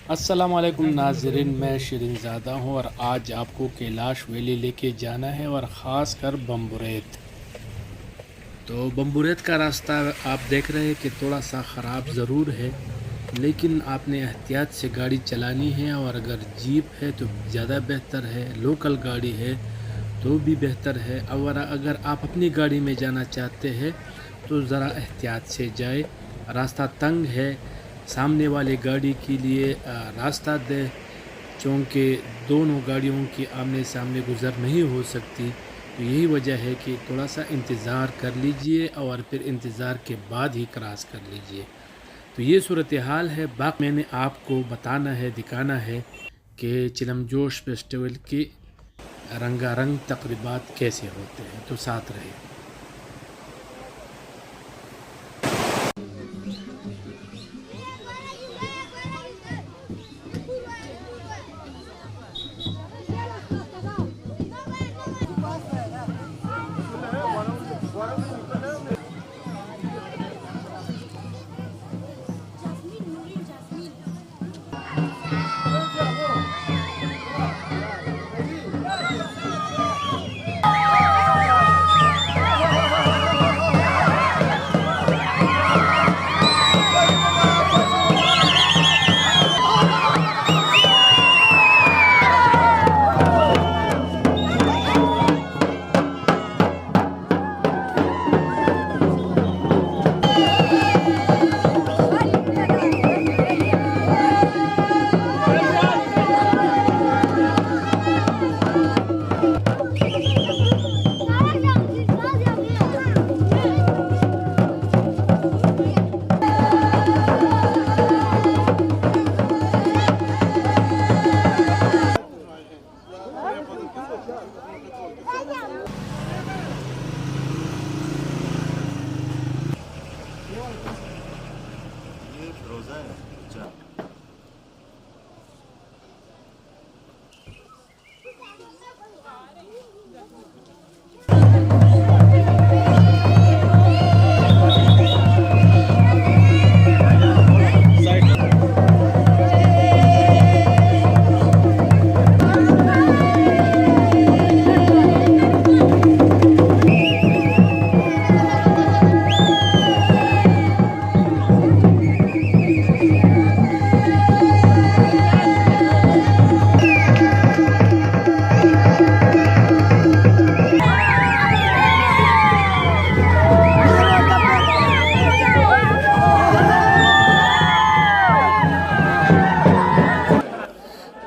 अस्सलामुअलैकुम नाज़रीन, मैं शिरीन ज़ादा हूँ और आज आपको कैलाश वैली लेके जाना है और ख़ास कर बम्बुरेत। तो बम्बुरेत का रास्ता आप देख रहे हैं कि थोड़ा सा ख़राब ज़रूर है, लेकिन आपने एहतियात से गाड़ी चलानी है। और अगर जीप है तो ज़्यादा बेहतर है, लोकल गाड़ी है तो भी बेहतर है। और अगर आप अपनी गाड़ी में जाना चाहते हैं तो ज़रा एहतियात से जाए। रास्ता तंग है, सामने वाली गाड़ी के लिए रास्ता दे, चूँकि दोनों गाड़ियों की आमने सामने गुज़र नहीं हो सकती। तो यही वजह है कि थोड़ा सा इंतज़ार कर लीजिए और फिर इंतज़ार के बाद ही क्रॉस कर लीजिए। तो ये सूरत हाल है। बाकी मैंने आपको बताना है, दिखाना है कि चिलम जोश फेस्टिवल के रंगारंग तकरीबात कैसे होते हैं। तो साथ रहे।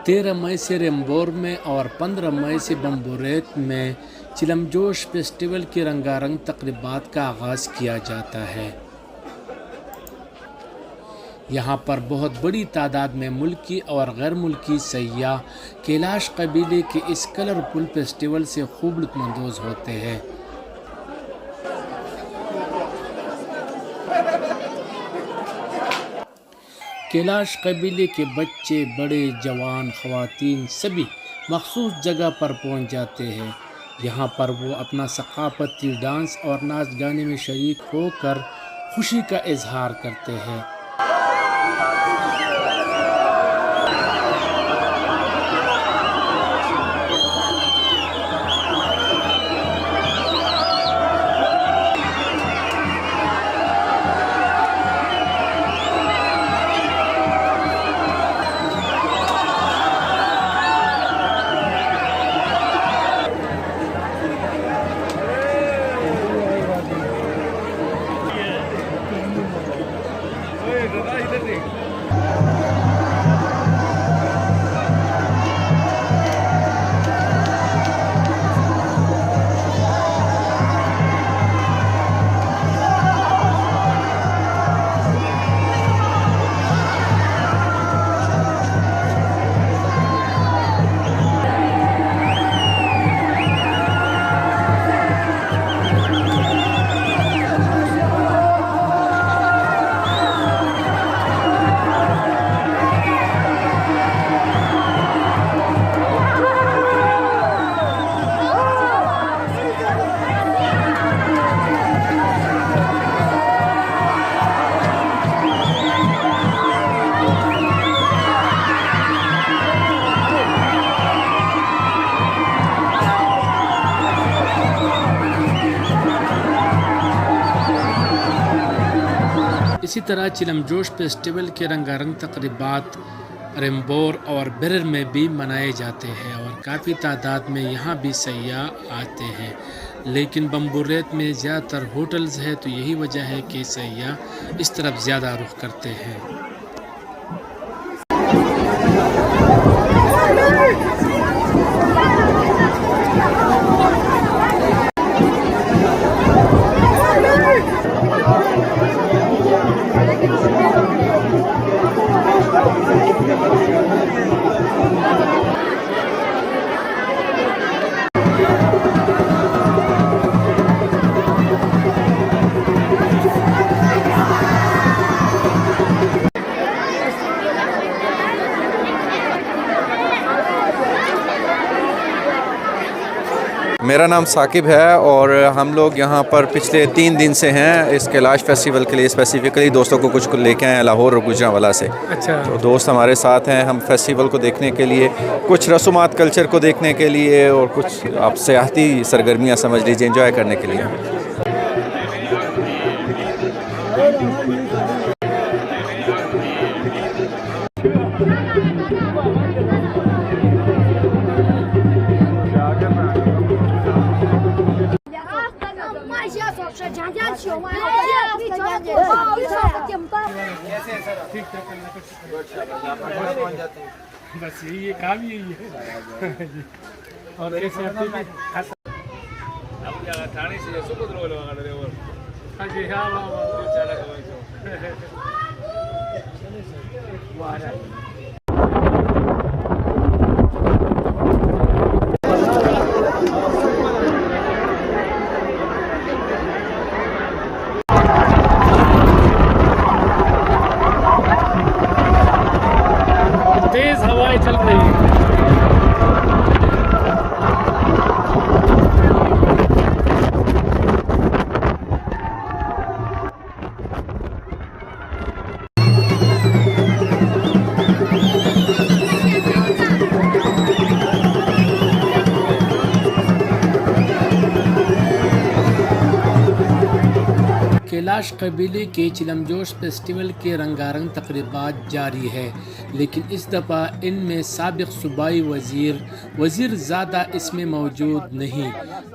तेरह मई से रेम्बोर में और 15 मई से बम्बुरेत में चिलम जोश फेस्टिवल की रंगारंग तकरीबात का आगाज़ किया जाता है। यहाँ पर बहुत बड़ी तादाद में मुल्की और गैर मुल्की सयाह कैलाश कबीले के इस कलरफुल फेस्टिवल से खूब लुत्फ़अंदोज़ होते हैं। कैलाश कबीले के बच्चे, बड़े, जवान, ख़वातीन सभी मखसूस जगह पर पहुंच जाते हैं। यहाँ पर वो अपना सकाफ़ती डांस और नाच गाने में शरीक होकर खुशी का इजहार करते हैं। इसी तरह चिलम जोश फेस्टिवल के रंगारंग तकरीबात रेम्बोर और बिरर में भी मनाए जाते हैं और काफ़ी तादाद में यहाँ भी सयाह आते हैं। लेकिन बम्बुरेत में ज़्यादातर होटल्स है, तो यही वजह है कि सयाह इस तरफ ज़्यादा रुख करते हैं। मेरा नाम साकिब है और हम लोग यहाँ पर पिछले 3 दिन से हैं इस कैलाश फेस्टिवल के लिए। स्पेसिफ़िकली दोस्तों को कुछ लेके आए हैं लाहौर और गुजरांवाला से। अच्छा। तो दोस्त हमारे साथ हैं, हम फेस्टिवल को देखने के लिए, कुछ रसूमात कल्चर को देखने के लिए और कुछ आप सियाहती सरगर्मियाँ समझ लीजिए एंजॉय करने के लिए। बस यही काम ही यही है। और कैसे थाने से तेज हवाएं चल रही है। कैलाश कबीले के चिलम जोश फेस्टिवल के रंगारंग तकरीबात जारी है, लेकिन इस दफ़ा इनमें साबिक़ सूबाई वज़ीर ज़्यादा इसमें मौजूद नहीं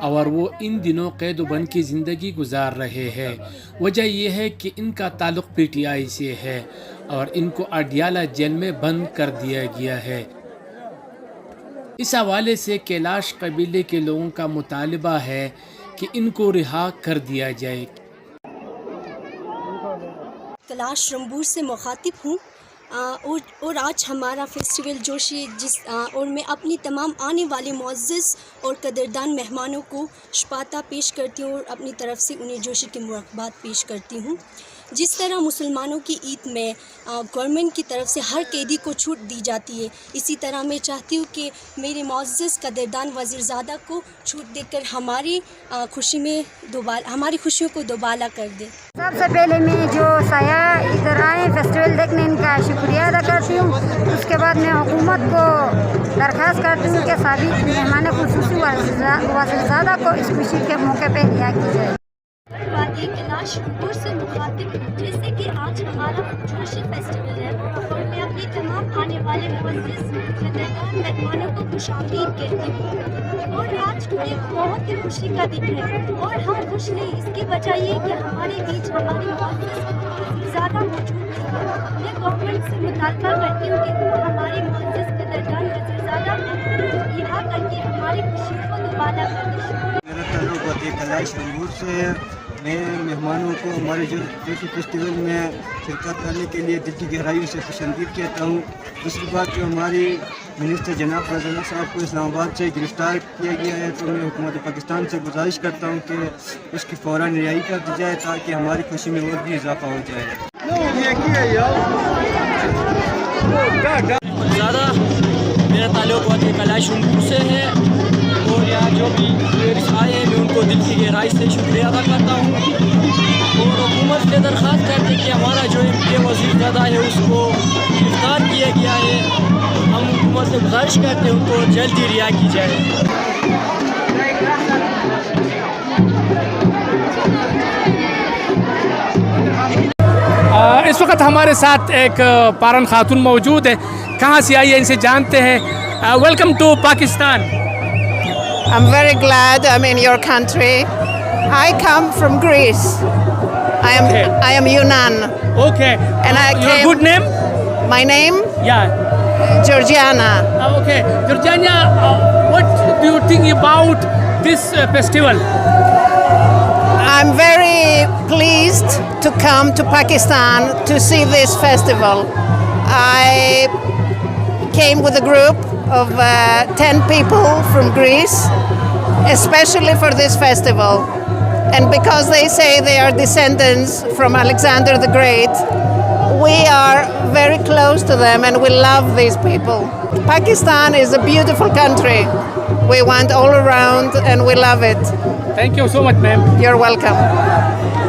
और वो इन दिनों कैद-ओ-बंद की ज़िंदगी गुजार रहे हैं। वजह यह है कि इनका ताल्लुक़ PTI से है और इनको अडियाला जेल में बंद कर दिया गया है। इस हवाले से कैलाश कबीले के लोगों का मुतालबा है कि इनको रिहा कर दिया जाए। कलाश रंबूर से मुखातिब हूँ और आज हमारा फेस्टिवल जोशी और मैं अपनी तमाम आने वाले मुअज़्ज़ज़ और कदरदान मेहमानों को शुपाता पेश करती हूँ और अपनी तरफ़ से उन्हें जोशी की मुबारकबाद पेश करती हूँ। जिस तरह मुसलमानों की ईद में गवर्नमेंट की तरफ से हर कैदी को छूट दी जाती है, इसी तरह मैं चाहती हूँ कि मेरे मुअज़्ज़ज़ कदरदान वज़ीरज़ादा को छूट देकर हमारी खुशियों को दोबाला कर दे। सबसे पहले मैं जो सयाह इधर आए फेस्टिवल देखने, इनका शुक्रिया अदा करती हूँ। उसके बाद मैं हुकूमत को दरख्वास्त करती हूँ कि सभी मेहमान खुसूसी वज़ीरज़ादा को इस खुशी के मौके पर रिहा की जाए। कैलाश रंबूर से मुखातिब, जैसे कि आज हमारा जोशी फेस्टिवल है और मैं अपनी तमाम आने वाले मुअज़्ज़ज़ कदरदान मेहमानों को खुशामदीद कहती हूँ। और आज एक बहुत ही खुशी का दिन है और हम खुश नहीं, इसकी वजह ये कि हमारे बीच हमारे मुअज़्ज़ज़ ज़्यादा मौजूद नहीं है। मैं गवर्नमेंट से मुतालबा करती हूँ कि हमारे मुअज़्ज़ज़ कदरदान वज़ीरज़ादा को रिहा करके हमारी खुशियों को दोबारा कर दें। मेरा ताल्लुक़ कैलाश रंबूर से है। मैं मेहमानों को हमारे जोशी फेस्टिवल में शिरकत करने के लिए दिल की गहराइयों से खुशामदीद कहता हूँ। दूसरी बात, जो हमारी मिनिस्टर जनाब फजल साहब को इस्लामाबाद से गिरफ़्तार किया गया है, तो मैं हुकूमत पाकिस्तान से गुजारिश करता हूँ कि उसकी फ़ौरन रिहाई कर दी जाए ताकि हमारी खुशी में और भी इजाफा हो जाए। ज़्यादा मेरा ताल्लुक़ कैलाश रंबूर से है और यहाँ जो भी टूरिस्ट आए हैं मैं उनको दिल की गहराई से शुक्रिया अदा करता हूँ और हुकूमत से दरख्वास्त करते कि हमारा जो MP वज़ीरज़ादा है उसको गिरफ़्तार किया गया है, हम हुकूमत से गुजारिश करते हैं उनको जल्दी रिहा की जाए। इस वक्त हमारे साथ एक पारन खातून मौजूद है। कहाँ से आई है, इनसे जानते हैं। Welcome to Pakistan. I'm very glad I'm in your country. I come from Greece. Okay. I am Yunan. Okay. And I Your came- good name? My name Yeah. Georgiana. Okay. Georgiana, what do you think about this festival? I'm very pleased to come to Pakistan to see this festival. I came with a group of 10 people from Greece, especially for this festival. And because they say they are descendants from Alexander the Great, we are very close to them and we love these people. Pakistan is a beautiful country. We went all around and we love it. Thank you so much, ma'am. You're welcome.